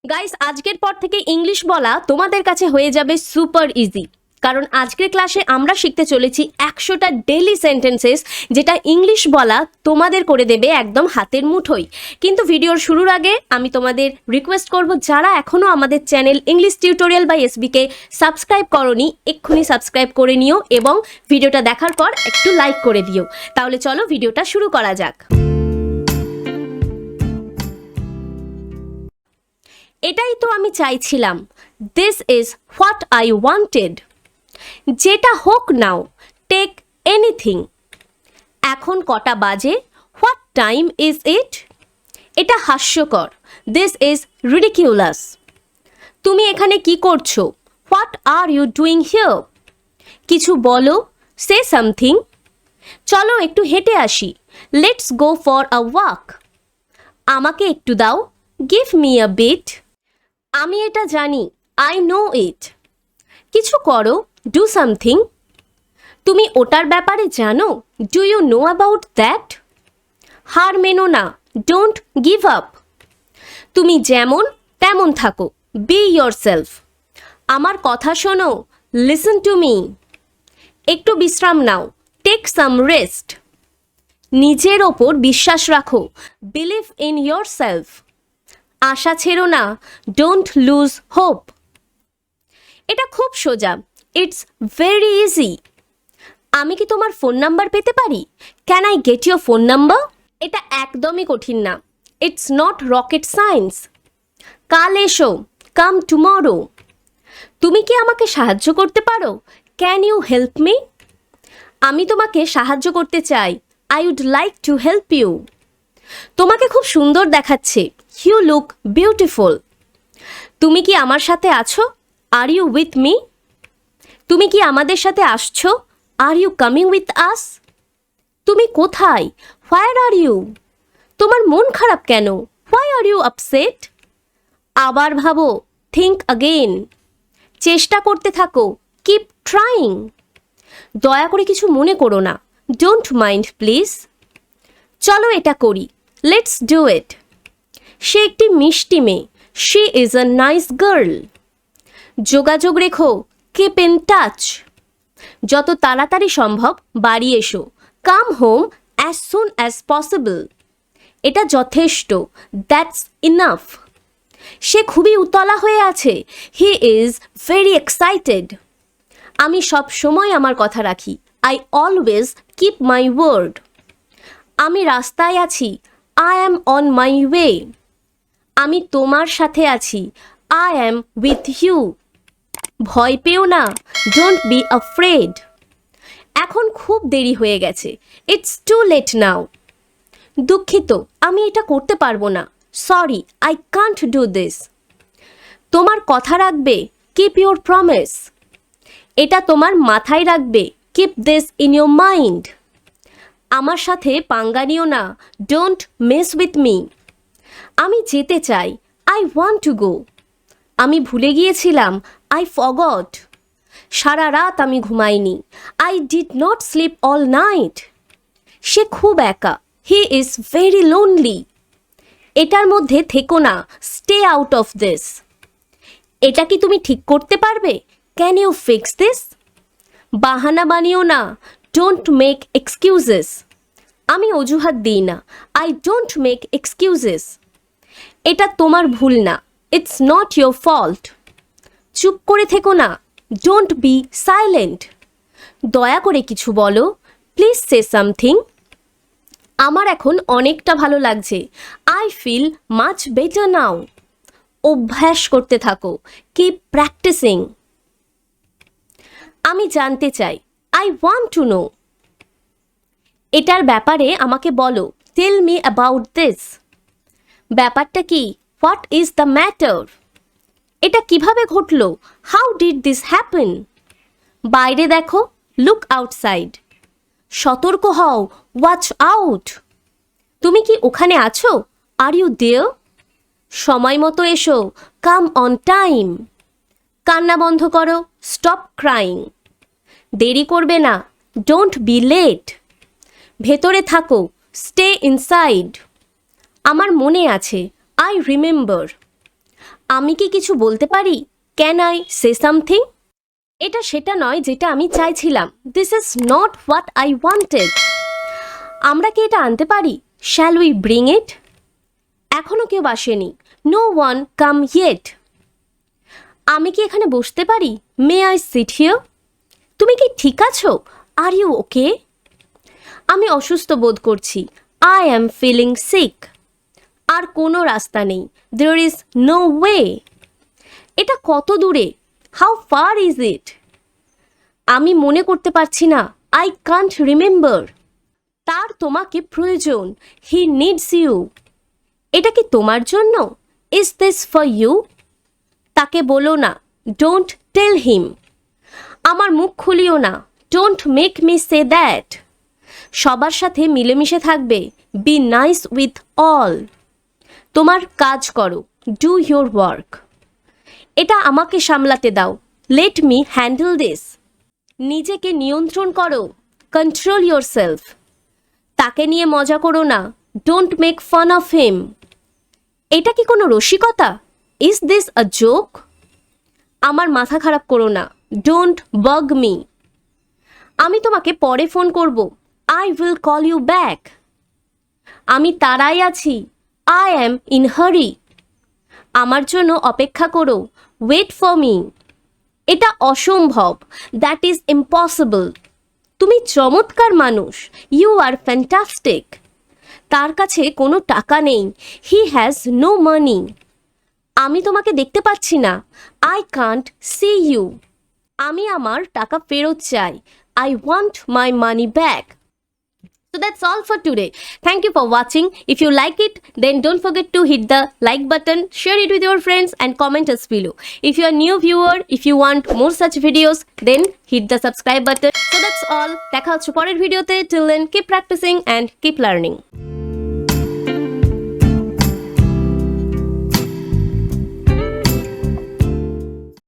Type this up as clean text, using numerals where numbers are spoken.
Guys, আজকের পর থেকে ইংলিশ বলা তোমাদের কাছে হয়ে যাবে সুপার ইজি। কারণ আজকের ক্লাসে আমরা শিখতে চলেছি 100টা ডেইলি সেন্টেন্সেস, যেটা ইংলিশ বলা তোমাদের করে দেবে একদম হাতের মুঠোয়। কিন্তু ভিডিওর শুরুর আগে আমি তোমাদের রিকোয়েস্ট করব, যারা এখনও আমাদের চ্যানেল ইংলিশ টিউটোরিয়াল বাই এসবিকে সাবস্ক্রাইব করোনি, এক্ষুনি সাবস্ক্রাইব করে নিও এবং ভিডিওটা দেখার পর একটু লাইক করে দিও। তাহলে চলো ভিডিওটা শুরু করা যাক। এটাই তো আমি চাইছিলাম। This is what I wanted. যেটা হোক নাও, টেক এনিথিং। এখন কটা বাজে? What time is it? এটা হাস্যকর। This is ridiculous. তুমি এখানে কি করছো? What are you doing here? কিছু বলো, সে সামথিং। চলো একটু হেঁটে আসি। Let's go for a walk. আমাকে একটু দাও, গিভ মি আ বিট। আমি এটা জানি, আই নো ইট। কিছু করো, ডু সামথিং। তুমি ওটার ব্যাপারে জানো, do you know about that? হার মেনো না, ডোন্ট গিভ আপ। তুমি যেমন তেমন থাকো, বি ইয়োরসেলফ। আমার কথা শোনো, লিসেন টু মি। একটু বিশ্রাম নাও, টেক সাম রেস্ট। নিজের ওপর বিশ্বাস রাখো, বিলিভ ইন ইয়োরসেলফ। আশা ছেড়ো না, ডোন্ট লুজ হোপ। এটা খুব সোজা, ইটস ভেরি ইজি। আমি কি তোমার ফোন নাম্বার পেতে পারি? Can I get your phone number? এটা একদমই কঠিন না, ইটস নট রকেট সায়েন্স। কাল এসো, কাম টুমরো। তুমি কি আমাকে সাহায্য করতে পারো? Can you help me? আমি তোমাকে সাহায্য করতে চাই, I would like to help you. তোমাকে খুব সুন্দর দেখাচ্ছে, ইউ লুক বিউটিফুল। তুমি কি আমার সাথে আছো? Are you with me? তুমি কি আমাদের সাথে আসছো? Are you coming with us? তুমি কোথায়? Where are you? তোমার মন খারাপ কেন? Why are you upset? আবার ভাবো, থিঙ্ক আগেইন। চেষ্টা করতে থাকো, কিপ ট্রাইং। দয়া করে কিছু মনে করো না, ডোন্ট মাইন্ড প্লিজ। চলো এটা করি, লেটস ডু ইট। সে একটি মিষ্টি মেয়ে, she is a nice girl. যোগাযোগ রেখো, কিপ ইন টাচ। যত তাড়াতাড়ি সম্ভব বাড়ি এসো, come home as soon as possible. এটা যথেষ্ট, দ্যাটস ইনাফ। সে খুবই উতলা হয়ে আছে, হি ইজ ভেরি এক্সাইটেড। আমি সব সময় আমার কথা রাখি, I always keep my word. আমি রাস্তায় আছি, I am on my way. আমি তোমার সাথে আছি, আই অ্যাম উইথ ইউ। ভয় পেও না, ডোন্ট বি আফ্রেড। এখন খুব দেরি হয়ে গেছে, ইটস টু লেট নাও। দুঃখিত, আমি এটা করতে পারবো না, sorry I can't do this. তোমার কথা রাখবে, কিপ ইউর প্রমিস। এটা তোমার মাথায় রাখবে, keep this in your mind. আমার সাথে পাঙ্গা নিও না, ডোন্ট মেস উইথ মি। আমি যেতে চাই, আই ওয়ান্ট টু গো। আমি ভুলে গিয়েছিলাম, আই ফরগট। সারা রাত আমি ঘুমাইনি, I did not sleep all night. সে খুব একা, হি ইজ ভেরি লোনলি। এটার মধ্যে থেকো না, স্টে আউট অফ দিস। এটা কি তুমি ঠিক করতে পারবে? Can you fix this? বাহানা বানিও না, ডোন্ট মেক এক্সকিউজেস। আমি অজুহাত দিই না, আই ডোন্ট মেক এক্সকিউজেস। এটা তোমার ভুল না, ইটস নট ইয়োর ফল্ট। চুপ করে থেকো না, ডোন্ট বি সাইলেন্ট। দয়া করে কিছু বলো, প্লিজ সে সামথিং। আমার এখন অনেকটা ভালো লাগছে, I feel much better now. অভ্যাস করতে থাকো, কিপ প্র্যাকটিসিং। আমি জানতে চাই, আই ওয়ান্ট টু নো। এটার ব্যাপারে আমাকে বলো, টেল মি অ্যাবাউট দিস। ব্যাপারটা কি? What is the matter? এটা কিভাবে ঘটলো? How did this happen? বাইরে দেখো, লুক আউটসাইড। সতর্ক হও, ওয়াচ আউট। তুমি কি ওখানে আছো? Are you there? সময় মতো এসো, কাম অন টাইম। কান্না বন্ধ করো, স্টপ ক্রাইং। দেরি করবে না, ডোন্ট বি লেট। ভেতরে থাকো, স্টে ইনসাইড। আমার মনে আছে, আই রিমেম্বার। আমি কি কিছু বলতে পারি? Can I say something? এটা সেটা নয় যেটা আমি চাইছিলাম। This is not what I wanted. আমরা কি এটা আনতে পারি? Shall we bring it? এখনও কেউ আসেনি। No one come yet. আমি কি এখানে বসতে পারি? May I sit here? তুমি কি ঠিক আছো? Are you okay? আমি অসুস্থ বোধ করছি। I am feeling sick. আর কোনো রাস্তা নেই। There is no way. এটা কত দূরে? How far is it? আমি মনে করতে পারছি না। I can't remember. তার তোমাকে প্রয়োজন। He needs you. এটা কি তোমার জন্য? Is this for you? তাকে বলো না। Don't tell him. আমার মুখ খুলিও না। Don't make me say that. সবার সাথে মিলেমিশে থাকবে। Be nice with all. তোমার কাজ করো। Do your work. এটা আমাকে সামলাতে দাও। Let me handle this. নিজেকে নিয়ন্ত্রণ করো। Control your self. তাকে নিয়ে মজা করো না। Don't make fun of him. এটা কি কোনো রসিকতা? Is this a joke? আমার মাথা খারাপ করো না। Don't bug me. আমি তোমাকে পরে ফোন করব। I will call you back. আমি তাড়ায় আছি। আই অ্যাম ইন হারি। আমার জন্য অপেক্ষা করো। Wait for me. এটা অসম্ভব। That is impossible. তুমি চমৎকার মানুষ। You are fantastic. তার কাছে কোনো টাকা নেই। He has no money. আমি তোমাকে দেখতে পাচ্ছি না। I can't see you. আমি আমার টাকা ফেরত চাই। I want my money back. So that's all for today. Thank you for watching. If you like it, then don't forget to hit the like button, share it with your friends and comment us below. If you are new viewer, if you want more such videos, then hit the subscribe button. So that's all. দেখা হচ্ছে পরের ভিডিওতে. Till then, keep practicing and keep learning.